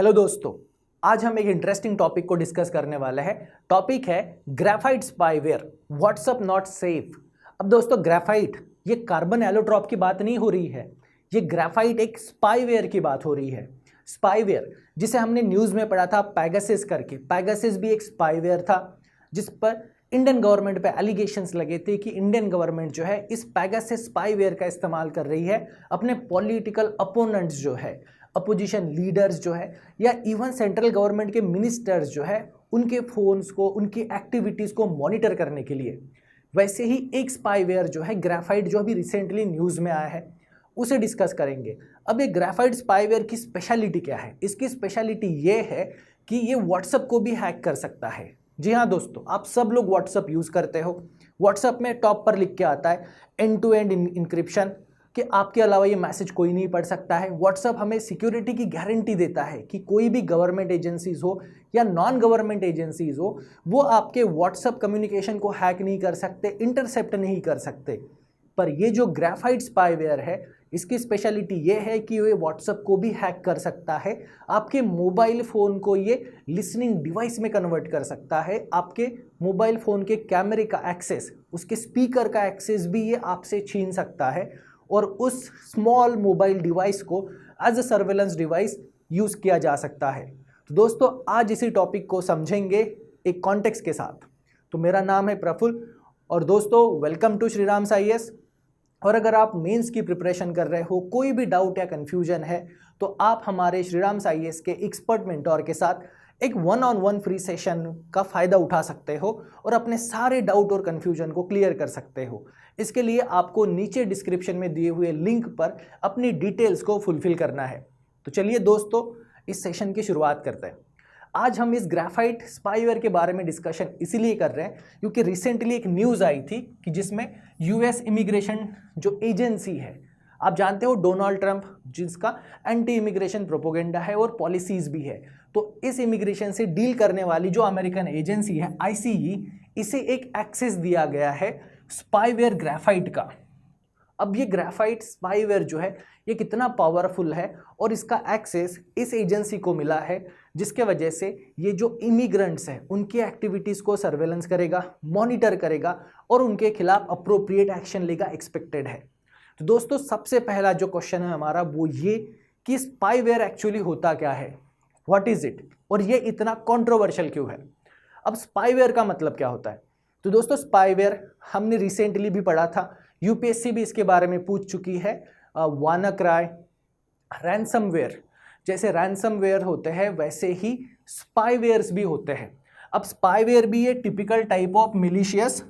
Hello दोस्तों, आज हम एक इंटरेस्टिंग टॉपिक को डिस्कस करने वाले हैं। टॉपिक है graphite spyware, WhatsApp not safe. अब दोस्तों, ग्रेफाइट ये कार्बन एलोट्रॉप की बात नहीं हो रही है, ये ग्रेफाइट एक स्पाईवेयर की बात हो रही है। स्पाईवेयर जिसे हमने न्यूज़ में पढ़ा था पैगासस करके, पैगासस भी एक स्पाईवेयर था जिस पर इंडियन गवर्नमेंट पे एलिगेशंस लगे थे कि इंडियन गवर्नमेंट जो है इस पैगासस स्पाईवेयर का इस्तेमाल कर रही है अपने पॉलिटिकल अपोनेंट्स जो है, अपोजिशन लीडर्स जो है, या इवन सेंट्रल गवर्नमेंट के मिनिस्टर्स जो है उनके फ़ोन्स को, उनकी एक्टिविटीज़ को मॉनिटर करने के लिए। वैसे ही एक स्पाईवेयर जो है ग्रेफाइट, जो अभी रिसेंटली न्यूज़ में आया है, उसे डिस्कस करेंगे। अब ये ग्रेफाइट स्पाईवेयर की स्पेशलिटी क्या है? इसकी स्पेशलिटी ये है कि ये व्हाट्सएप को भी हैक कर सकता है। जी हाँ दोस्तों, आप सब लोग व्हाट्सएप यूज़ करते हो। व्हाट्सएप में टॉप पर लिख के आता है एंड टू एंड इंक्रिप्शन, कि आपके अलावा ये मैसेज कोई नहीं पढ़ सकता है। व्हाट्सएप हमें सिक्योरिटी की गारंटी देता है कि कोई भी गवर्नमेंट एजेंसीज हो या नॉन गवर्नमेंट एजेंसीज हो, वो आपके व्हाट्सएप कम्युनिकेशन को हैक नहीं कर सकते, इंटरसेप्ट नहीं कर सकते। पर ये जो ग्रेफाइट स्पाईवेयर है, इसकी स्पेशलिटी ये है कि ये व्हाट्सएप को भी हैक कर सकता है, आपके मोबाइल फ़ोन को ये लिसनिंग डिवाइस में कन्वर्ट कर सकता है, आपके मोबाइल फ़ोन के कैमरे का एक्सेस, उसके स्पीकर का एक्सेस भी ये आपसे छीन सकता है और उस स्मॉल मोबाइल डिवाइस को as a surveillance device use किया जा सकता है। तो दोस्तों, आज इसी टॉपिक को समझेंगे एक कॉन्टेक्स्ट के साथ। तो मेरा नाम है प्रफुल्ल और दोस्तों, वेलकम टू श्रीराम आईएएस। और अगर आप मेंस की प्रिपरेशन कर रहे हो, कोई भी डाउट या कन्फ्यूजन है, तो आप हमारे श्रीराम आईएएस के एक्सपर्ट मेंटोर के साथ एक 1-on-1 फ्री सेशन का फ़ायदा उठा सकते हो और अपने सारे डाउट और कन्फ्यूजन को क्लियर कर सकते हो। इसके लिए आपको नीचे डिस्क्रिप्शन में दिए हुए लिंक पर अपनी डिटेल्स को फुलफिल करना है। तो चलिए दोस्तों, इस सेशन की शुरुआत करते हैं। आज हम इस ग्रेफाइट स्पाईवेयर के बारे में डिस्कशन इसीलिए कर रहे हैं क्योंकि रिसेंटली एक न्यूज़ आई थी कि जिसमें यूएस इमिग्रेशन जो एजेंसी है, आप जानते हो डोनाल्ड ट्रंप जिसका एंटी इमिग्रेशन प्रोपोगेंडा है और पॉलिसीज़ भी है, तो इस इमिग्रेशन से डील करने वाली जो अमेरिकन एजेंसी है आईसीई, इसे एक एक्सेस दिया गया है स्पाईवेयर ग्रेफाइट का। अब ये ग्रेफाइट स्पाईवेयर जो है ये कितना पावरफुल है और इसका एक्सेस इस एजेंसी को मिला है, जिसके वजह से ये जो इमिग्रेंट्स हैं उनकी एक्टिविटीज़ को सर्वेलेंस करेगा, मॉनिटर करेगा और उनके खिलाफ अप्रोप्रिएट एक्शन लेगा, एक्सपेक्टेड है। तो दोस्तों, सबसे पहला जो क्वेश्चन है हमारा वो ये कि स्पाईवेयर एक्चुअली होता क्या है, व्हाट इज़ इट, और ये इतना कंट्रोवर्शियल क्यों है। अब स्पाईवेयर का मतलब क्या होता है? तो दोस्तों, स्पाईवेयर हमने रिसेंटली भी पढ़ा था, यूपीएससी भी इसके बारे में पूछ चुकी है। वानाक्राई, रैंसमवेयर, जैसे रैंसमवेयर होते हैं वैसे ही स्पाईवेयर्स भी होते हैं। अब स्पाईवेयर भी ये typical type of malicious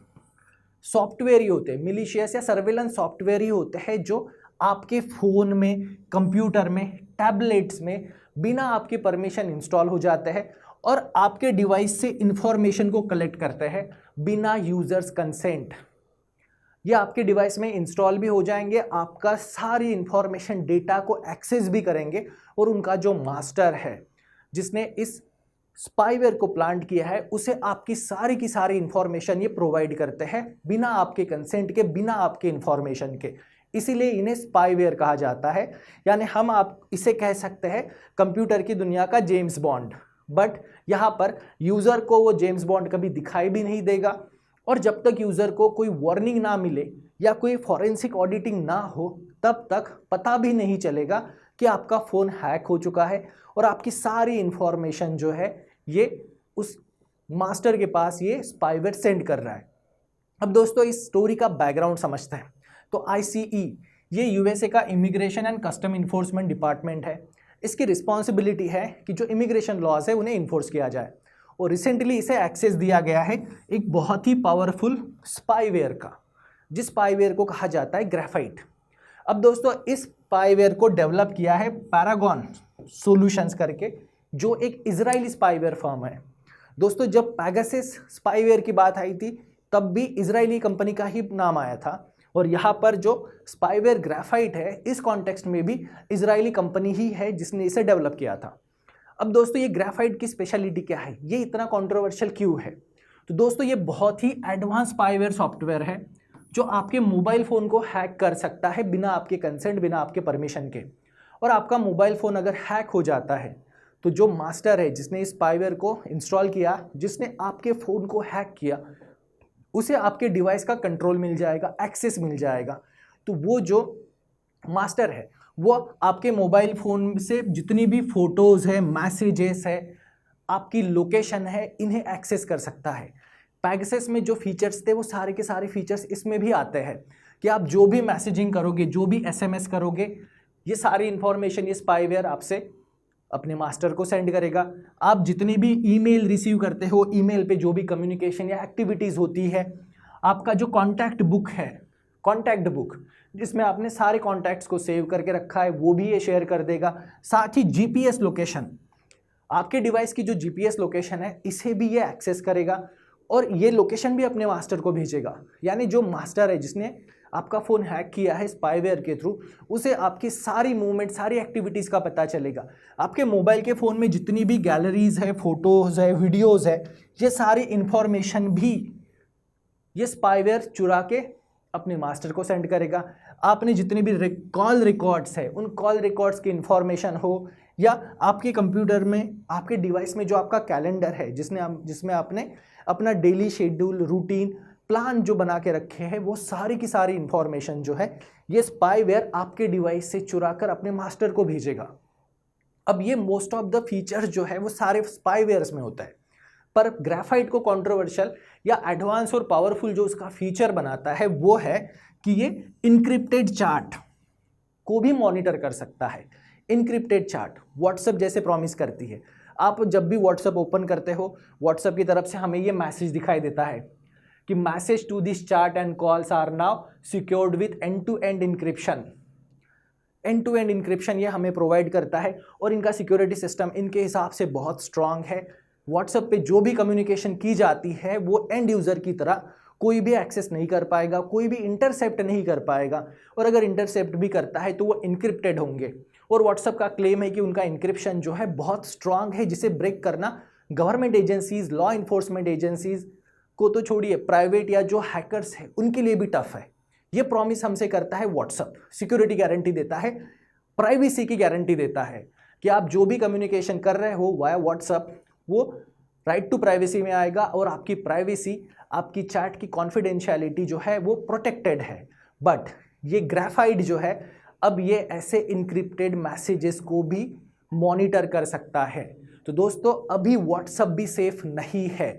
software ही होते हैं, मिलिशियस या सर्वेलेंस सॉफ्टवेयर ही होते हैं जो आपके फ़ोन में, कंप्यूटर में, टैबलेट्स में बिना आपके परमिशन इंस्टॉल हो जाते हैं और आपके डिवाइस से इंफॉर्मेशन को कलेक्ट करते हैं बिना यूज़र्स कंसेंट। ये आपके डिवाइस में इंस्टॉल भी हो जाएंगे, आपका सारी इंफॉर्मेशन, डेटा को एक्सेस भी करेंगे और उनका जो मास्टर है जिसने इस स्पाईवेयर को प्लांट किया है उसे आपकी सारी की सारी इंफॉर्मेशन ये प्रोवाइड करते हैं बिना आपके कंसेंट के, बिना आपके इंफॉर्मेशन के। इसीलिए इन्हें स्पाईवेयर कहा जाता है। यानी हम आप इसे कह सकते हैं कंप्यूटर की दुनिया का जेम्स बॉन्ड। बट यहाँ पर यूज़र को वो जेम्स बॉन्ड कभी दिखाई भी नहीं देगा और जब तक यूज़र को कोई वार्निंग ना मिले या कोई फॉरेंसिक ऑडिटिंग ना हो, तब तक पता भी नहीं चलेगा कि आपका फ़ोन हैक हो चुका है और आपकी सारी इंफॉर्मेशन जो है ये उस मास्टर के पास ये स्पाईवेयर सेंड कर रहा है। अब दोस्तों, इस स्टोरी का बैकग्राउंड समझते हैं। तो आईसीई ये यूएसए का immigration and custom enforcement department है। इसकी रिस्पॉन्सिबिलिटी है कि जो इमिग्रेशन लॉज है उन्हें इन्फोर्स किया जाए और रिसेंटली इसे एक्सेस दिया गया है एक बहुत ही पावरफुल स्पाईवेयर का, जिस स्पाईवेयर को कहा जाता है ग्रेफाइट। अब दोस्तों, इस स्पाईवेयर को डेवलप किया है पैरागॉन सॉल्यूशंस करके, जो एक इजरायली स्पाईवेयर फर्म है। दोस्तों, जब पैगासस स्पाईवेयर की बात आई थी तब भी इजरायली कंपनी का ही नाम आया था और यहाँ पर जो स्पाईवेयर ग्रेफाइट है इस कॉन्टेक्स्ट में भी इजरायली कंपनी ही है जिसने इसे डेवलप किया था। अब दोस्तों, ये ग्रेफाइट की स्पेशलिटी क्या है, ये इतना कंट्रोवर्शियल क्यों है? तो दोस्तों, ये बहुत ही एडवांस स्पाईवेयर सॉफ्टवेयर है जो आपके मोबाइल फ़ोन को हैक कर सकता है बिना आपके कंसेंट, बिना आपके परमिशन के। और आपका मोबाइल फ़ोन अगर हैक हो जाता है तो जो मास्टर है जिसने इस स्पाईवेयर को इंस्टॉल किया, जिसने आपके फ़ोन को हैक किया, उसे आपके डिवाइस का कंट्रोल मिल जाएगा, एक्सेस मिल जाएगा। तो वो जो मास्टर है वो आपके मोबाइल फ़ोन से जितनी भी फ़ोटोज़ है, मैसेजेस है, आपकी लोकेशन है, इन्हें एक्सेस कर सकता है। पैगासस में जो फीचर्स थे वो सारे के सारे फीचर्स इसमें भी आते हैं कि आप जो भी मैसेजिंग करोगे, जो भी SMS करोगे, ये सारी इंफॉर्मेशन ये स्पाईवेयर आपसे अपने मास्टर को सेंड करेगा। आप जितनी भी ईमेल रिसीव करते हो, ईमेल पे जो भी कम्युनिकेशन या एक्टिविटीज़ होती है, आपका जो कॉन्टैक्ट बुक है, कॉन्टैक्ट बुक जिसमें आपने सारे कॉन्टैक्ट्स को सेव करके रखा है, वो भी ये शेयर कर देगा। साथ ही GPS लोकेशन, आपके डिवाइस की जो GPS लोकेशन है इसे भी ये एक्सेस करेगा और ये लोकेशन भी अपने मास्टर को भेजेगा। यानी जो मास्टर है जिसने आपका फ़ोन हैक किया है स्पाईवेयर के थ्रू, उसे आपकी सारी मूवमेंट, सारी एक्टिविटीज़ का पता चलेगा। आपके मोबाइल के फ़ोन में जितनी भी गैलरीज़ है, फ़ोटोज़ है, वीडियोज़ है, ये सारी इंफॉर्मेशन भी ये स्पाईवेयर चुरा के अपने मास्टर को सेंड करेगा। आपने जितनी भी कॉल रिकॉर्ड्स है, उन कॉल रिकॉर्ड्स की इंफॉर्मेशन हो, या आपके कंप्यूटर में, आपके डिवाइस में जो आपका कैलेंडर है जिसमें आपने अपना डेली शेड्यूल, रूटीन, प्लान जो बना के रखे हैं, वो सारी की सारी इंफॉर्मेशन जो है ये स्पाईवेयर आपके डिवाइस से चुरा कर अपने मास्टर को भेजेगा। अब ये मोस्ट ऑफ द फीचर्स जो है वो सारे स्पाईवेयर्स में होता है, पर ग्रेफाइट को कंट्रोवर्शियल या एडवांस और पावरफुल जो उसका फीचर बनाता है वो है कि ये इनक्रिप्टेड चार्ट को भी मॉनिटर कर सकता है। इनक्रिप्टेड चार्ट व्हाट्सएप जैसे प्रॉमिस करती है। आप जब भी व्हाट्सएप ओपन करते हो, व्हाट्सएप की तरफ से हमें ये मैसेज दिखाई देता है कि message to this chart and calls are now secured with end to end encryption. End to end encryption ये हमें प्रोवाइड करता है और इनका सिक्योरिटी सिस्टम इनके हिसाब से बहुत स्ट्रांग है। व्हाट्सएप पे जो भी कम्युनिकेशन की जाती है वो एंड यूज़र की तरह कोई भी एक्सेस नहीं कर पाएगा, कोई भी इंटरसेप्ट नहीं कर पाएगा, और अगर इंटरसेप्ट भी करता है तो वो इनक्रिप्टेड होंगे। और व्हाट्सएप का क्लेम है कि उनका इंक्रिप्शन जो है बहुत स्ट्रांग है, जिसे ब्रेक करना government agencies, law enforcement agencies को तो छोड़िए, प्राइवेट या जो हैकर्स है उनके लिए भी टफ है। ये प्रॉमिस हमसे करता है व्हाट्सएप, सिक्योरिटी गारंटी देता है, प्राइवेसी की गारंटी देता है कि आप जो भी कम्युनिकेशन कर रहे हो वाया व्हाट्सएप, वो राइट टू प्राइवेसी में आएगा और आपकी प्राइवेसी, आपकी चैट की कॉन्फिडेंशियलिटी जो है वो प्रोटेक्टेड है। बट ये ग्रेफाइट जो है अब ये ऐसे इनक्रिप्टेड मैसेजेस को भी मॉनिटर कर सकता है। तो दोस्तों अभी व्हाट्सएप भी सेफ नहीं है,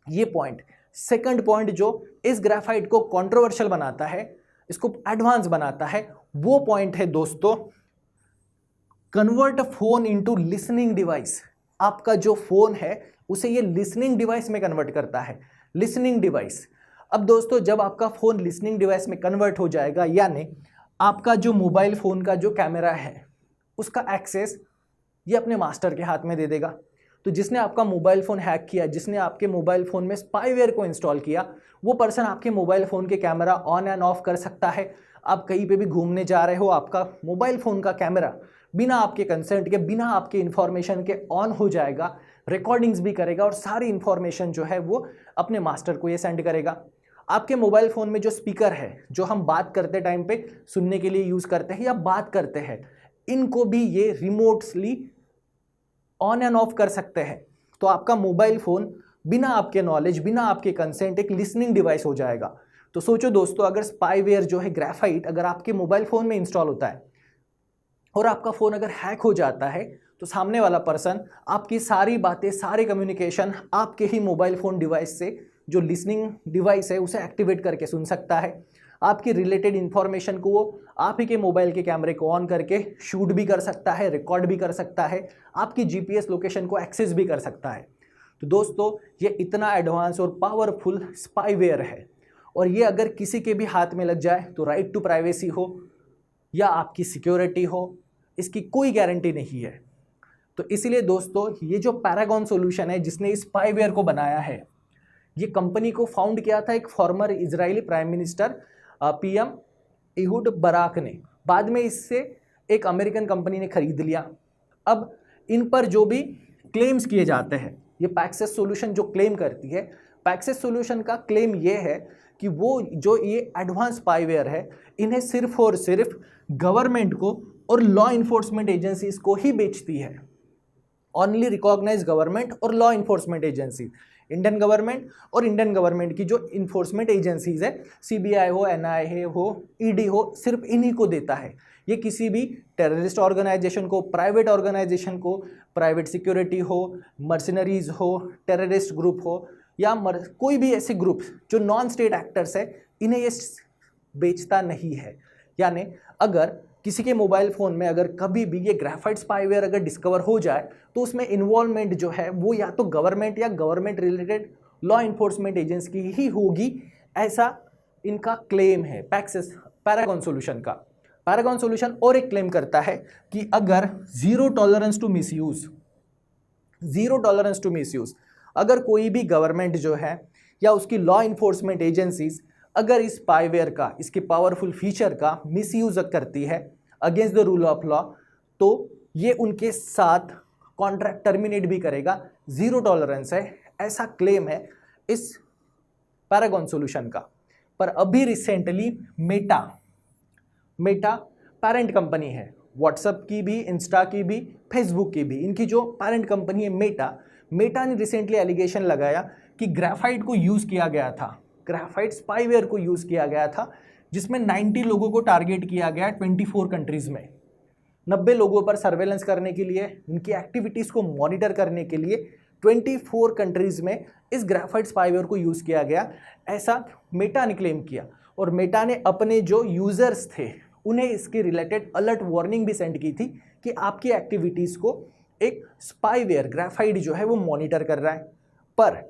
ये पॉइंट। सेकंड पॉइंट जो इस ग्रेफाइट को कंट्रोवर्शियल बनाता है, इसको एडवांस बनाता है, वो पॉइंट है दोस्तों convert phone into listening device. आपका जो फोन है उसे ये लिसनिंग डिवाइस में कन्वर्ट करता है, लिसनिंग डिवाइस। अब दोस्तों जब आपका फोन लिसनिंग डिवाइस में कन्वर्ट हो जाएगा, यानी आपका जो मोबाइल फोन का जो कैमरा है उसका एक्सेस ये अपने मास्टर के हाथ में दे देगा। तो जिसने आपका मोबाइल फ़ोन हैक किया, जिसने आपके मोबाइल फ़ोन में स्पाईवेयर को इंस्टॉल किया, वो पर्सन आपके मोबाइल फ़ोन के कैमरा ऑन एंड ऑफ कर सकता है। आप कहीं पे भी घूमने जा रहे हो, आपका मोबाइल फ़ोन का कैमरा बिना आपके कंसेंट के, बिना आपके इन्फॉर्मेशन के ऑन हो जाएगा, रिकॉर्डिंग्स भी करेगा और सारी इन्फॉर्मेशन जो है वो अपने मास्टर को ये सेंड करेगा। आपके मोबाइल फ़ोन में जो स्पीकर है, जो हम बात करते टाइम पे सुनने के लिए यूज़ करते हैं या बात करते हैं, इनको भी ये रिमोटली ऑन एंड ऑफ कर सकते हैं। तो आपका मोबाइल फ़ोन बिना आपके नॉलेज, बिना आपके कंसेंट एक लिसनिंग डिवाइस हो जाएगा। तो सोचो दोस्तों, अगर स्पाईवेयर जो है ग्रेफाइट अगर आपके मोबाइल फ़ोन में इंस्टॉल होता है और आपका फ़ोन अगर हैक हो जाता है, तो सामने वाला पर्सन आपकी सारी बातें, सारे कम्युनिकेशन आपके ही मोबाइल फ़ोन डिवाइस से, जो लिसनिंग डिवाइस है उसे एक्टिवेट करके सुन सकता है। आपकी रिलेटेड इन्फॉर्मेशन को वो आप ही के मोबाइल के कैमरे को ऑन करके शूट भी कर सकता है, रिकॉर्ड भी कर सकता है, आपकी GPS लोकेशन को एक्सेस भी कर सकता है। तो दोस्तों ये इतना एडवांस और पावरफुल स्पाईवेयर है, और ये अगर किसी के भी हाथ में लग जाए तो राइट टू प्राइवेसी हो या आपकी सिक्योरिटी हो, इसकी कोई गारंटी नहीं है। तो इसीलिए दोस्तों ये जो पैरागॉन सॉल्यूशन है जिसने इस स्पाईवेयर को बनाया है, ये कंपनी को फाउंड किया था एक former Israeli prime minister PM Ehud Barak ने। बाद में इससे एक अमेरिकन कंपनी ने खरीद लिया। अब इन पर जो भी क्लेम्स किए जाते हैं, ये पैक्सेस सॉल्यूशन जो क्लेम करती है, पैक्सेस सॉल्यूशन का क्लेम ये है कि वो जो ये एडवांस स्पाईवेयर है, इन्हें सिर्फ और सिर्फ गवर्नमेंट को और लॉ इन्फोर्समेंट एजेंसीज को ही बेचती है। ओनली रिकॉग्नाइज गवर्नमेंट और law enforcement agency, Indian government और इंडियन गवर्नमेंट की जो इन्फोर्समेंट एजेंसीज है, सीबीआई हो, एनआईए हो, ईडी हो, सिर्फ इन्हीं को देता है। ये किसी भी टेररिस्ट ऑर्गेनाइजेशन को, प्राइवेट ऑर्गेनाइजेशन को, प्राइवेट सिक्योरिटी हो, मर्सिनरीज हो, टेररिस्ट ग्रुप हो या कोई भी ऐसे ग्रुप जो नॉन स्टेट एक्टर्स है, इन्हें ये बेचता नहीं है। यानी अगर किसी के मोबाइल फ़ोन में अगर कभी भी ये ग्रेफाइट स्पाईवेयर अगर डिस्कवर हो जाए तो उसमें इन्वॉल्वमेंट जो है वो या तो गवर्नमेंट या government related law enforcement agency की ही होगी, ऐसा इनका क्लेम है पैरागॉन सॉल्यूशन का। पैरागॉन सॉल्यूशन और एक क्लेम करता है कि अगर ज़ीरो टॉलरेंस टू मिसयूज़, अगर कोई भी गवर्नमेंट जो है या उसकी लॉ इन्फोर्समेंट एजेंसीज अगर इस स्पाईवेयर का, इसके पावरफुल फीचर का मिसयूज करती है against the rule of law, तो ये उनके साथ कॉन्ट्रैक्ट टर्मिनेट भी करेगा। ज़ीरो टॉलरेंस है, ऐसा क्लेम है इस पैरागॉन सॉल्यूशन का। पर अभी रिसेंटली मेटा पेरेंट कंपनी है व्हाट्सएप की भी, इंस्टा की भी, फेसबुक की भी, इनकी जो पेरेंट कंपनी है मेटा ने रिसेंटली एलिगेशन लगाया कि ग्रेफाइट को यूज़ किया गया था, ग्रेफाइट स्पाईवेयर को यूज़ किया गया था, जिसमें 90 लोगों को टारगेट किया गया 24 कंट्रीज़ में। 90 लोगों पर सर्वेलेंस करने के लिए, उनकी एक्टिविटीज़ को मॉनिटर करने के लिए 24 कंट्रीज़ में इस ग्रेफाइट स्पाईवेयर को यूज़ किया गया, ऐसा मेटा ने क्लेम किया। और मेटा ने अपने जो यूज़र्स थे उन्हें इसके रिलेटेड अलर्ट वार्निंग भी सेंड की थी कि आपकी एक्टिविटीज़ को एक स्पाईवेयर ग्रेफाइट जो है वो मॉनिटर कर रहा है। पर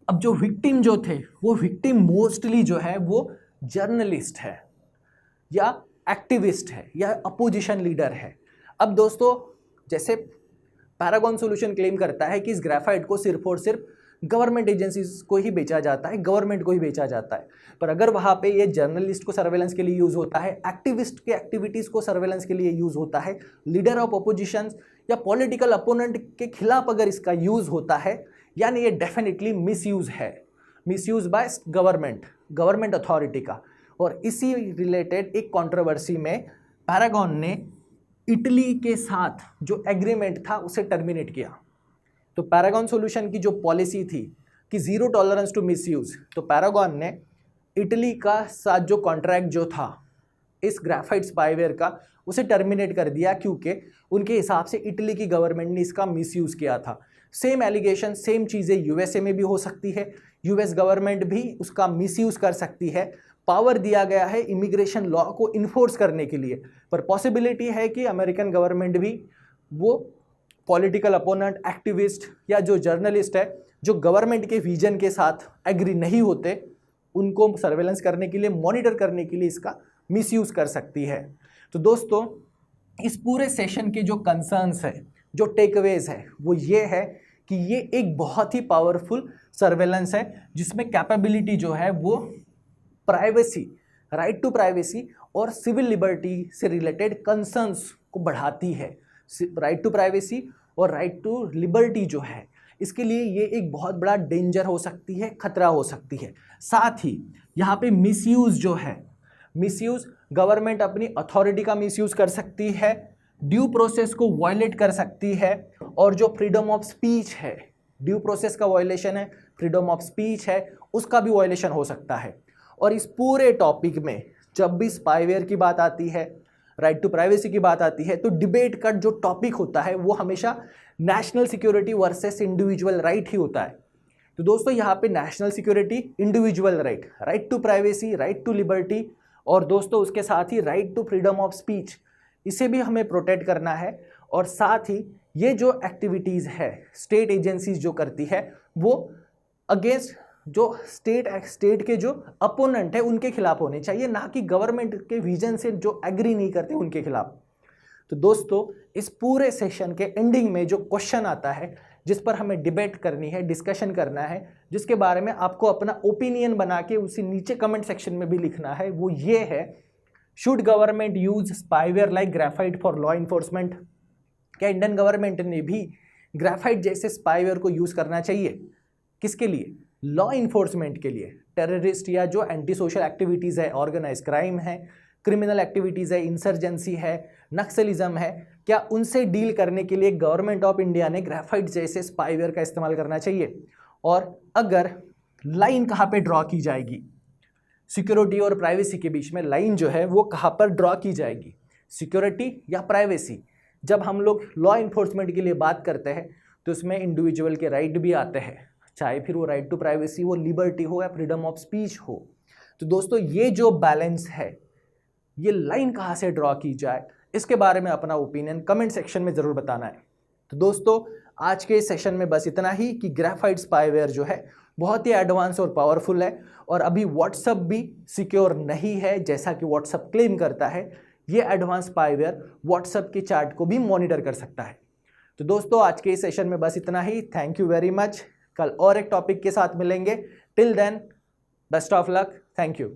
अब जो विक्टिम जो थे, वो विक्टिम मोस्टली जो है वो जर्नलिस्ट है या एक्टिविस्ट है या अपोजिशन लीडर है। अब दोस्तों, जैसे पैरागॉन सॉल्यूशन क्लेम करता है कि इस ग्रेफाइट को सिर्फ और सिर्फ गवर्नमेंट एजेंसीज को ही बेचा जाता है, गवर्नमेंट को ही बेचा जाता है, पर अगर वहाँ पे ये जर्नलिस्ट को सर्वेलेंस के लिए यूज़ होता है, एक्टिविस्ट के एक्टिविटीज़ को सर्वेलेंस के लिए यूज़ होता है, लीडर ऑफ अपोजिशन या पॉलिटिकल अपोनेंट के खिलाफ अगर इसका यूज़ होता है, यानी ये डेफिनेटली मिसयूज़ है, मिसयूज़ बाय गवर्नमेंट अथॉरिटी का। और इसी रिलेटेड एक कंट्रोवर्सी में पैरागॉन ने इटली के साथ जो एग्रीमेंट था उसे टर्मिनेट किया। तो पैरागॉन सॉल्यूशन की जो पॉलिसी थी कि ज़ीरो टॉलरेंस टू मिसयूज़, तो पैरागॉन ने इटली का साथ जो कॉन्ट्रैक्ट जो था इस ग्रेफाइट स्पाईवेयर का, उसे टर्मिनेट कर दिया, क्योंकि उनके हिसाब से इटली की गवर्नमेंट ने इसका मिसयूज़ किया था। सेम एलिगेशन, सेम चीज़ें यूएसए में भी हो सकती है, यूएस गवर्नमेंट भी उसका मिसयूज़ कर सकती है। पावर दिया गया है इमिग्रेशन लॉ को इन्फोर्स करने के लिए, पर पॉसिबिलिटी है कि अमेरिकन गवर्नमेंट भी वो पॉलिटिकल अपोनेंट, एक्टिविस्ट या जो जर्नलिस्ट है जो गवर्नमेंट के विजन के साथ एग्री नहीं होते, उनको सर्वेलेंस करने के लिए, मॉनिटर करने के लिए इसका मिसयूज़ कर सकती है। तो दोस्तों, इस पूरे सेशन के जो कंसर्न्स है, जो टेकअवेज है, वो ये है कि ये एक बहुत ही पावरफुल सर्वेलेंस है जिसमें कैपेबिलिटी जो है वो प्राइवेसी, राइट टू प्राइवेसी और सिविल लिबर्टी से रिलेटेड कंसर्न्स को बढ़ाती है। राइट टू प्राइवेसी और राइट टू लिबर्टी जो है, इसके लिए ये एक बहुत बड़ा डेंजर हो सकती है, खतरा हो सकती है। साथ ही यहाँ पे मिसयूज़ जो है, मिसयूज़ गवर्नमेंट अपनी अथॉरिटी का मिसयूज़ कर सकती है, ड्यू प्रोसेस को वायलेट कर सकती है, और जो फ्रीडम ऑफ स्पीच है, ड्यू प्रोसेस का वायलेशन है, फ्रीडम ऑफ स्पीच है, उसका भी वायलेशन हो सकता है। और इस पूरे टॉपिक में जब भी स्पाईवेयर की बात आती है, राइट टू प्राइवेसी की बात आती है, तो डिबेट का जो टॉपिक होता है वो हमेशा national security versus individual right ही होता है। तो दोस्तों, यहाँ पे national security, individual right, right to privacy, right to liberty, और दोस्तों उसके साथ ही right to freedom of speech, इसे भी हमें प्रोटेक्ट करना है। और साथ ही ये जो एक्टिविटीज़ है स्टेट एजेंसीज जो करती है, वो अगेंस्ट जो स्टेट के जो अपोनेंट है उनके खिलाफ होने चाहिए, ना कि गवर्नमेंट के विजन से जो एग्री नहीं करते उनके खिलाफ। तो दोस्तों, इस पूरे सेशन के एंडिंग में जो क्वेश्चन आता है जिस पर हमें डिबेट करनी है, डिस्कशन करना है, जिसके बारे में आपको अपना ओपिनियन बना के उसी नीचे कमेंट सेक्शन में भी लिखना है, वो ये है, should government use spyware like graphite for law enforcement? क्या इंडियन गवर्नमेंट ने भी ग्रेफाइट जैसे स्पाईवेयर को यूज़ करना चाहिए? किसके लिए? लॉ इन्फोर्समेंट के लिए। टेररिस्ट या जो एंटी सोशल एक्टिविटीज़ है, ऑर्गेनाइज क्राइम है, क्रिमिनल एक्टिविटीज़ है, इंसर्जेंसी है, नक्सलिज्म है, क्या उनसे डील करने के लिए गवर्नमेंट ऑफ इंडिया ने ग्रेफाइट जैसे स्पाईवेयर का इस्तेमाल करना चाहिए? और अगर लाइन कहाँ पे ड्रॉ की जाएगी, सिक्योरिटी और प्राइवेसी के बीच में लाइन जो है वो कहाँ पर ड्रॉ की जाएगी, सिक्योरिटी या प्राइवेसी? जब हम लोग लॉ इन्फोर्समेंट के लिए बात करते हैं तो उसमें इंडिविजुअल के राइट भी आते हैं, चाहे फिर वो राइट टू प्राइवेसी हो, लिबर्टी हो या फ्रीडम ऑफ स्पीच हो। तो दोस्तों ये जो बैलेंस है, ये लाइन कहाँ से ड्रॉ की जाए, इसके बारे में अपना ओपिनियन कमेंट सेक्शन में ज़रूर बताना है। तो दोस्तों आज के सेशन में बस इतना ही कि ग्रेफाइट स्पाईवेयर जो है बहुत ही एडवांस और पावरफुल है, और अभी व्हाट्सएप भी सिक्योर नहीं है जैसा कि व्हाट्सएप क्लेम करता है। ये एडवांस स्पाईवेयर व्हाट्सएप के चैट को भी मॉनिटर कर सकता है। तो दोस्तों आज के इस सेशन में बस इतना ही। Thank you very much. कल और एक टॉपिक के साथ मिलेंगे। Till then best of luck. Thank you.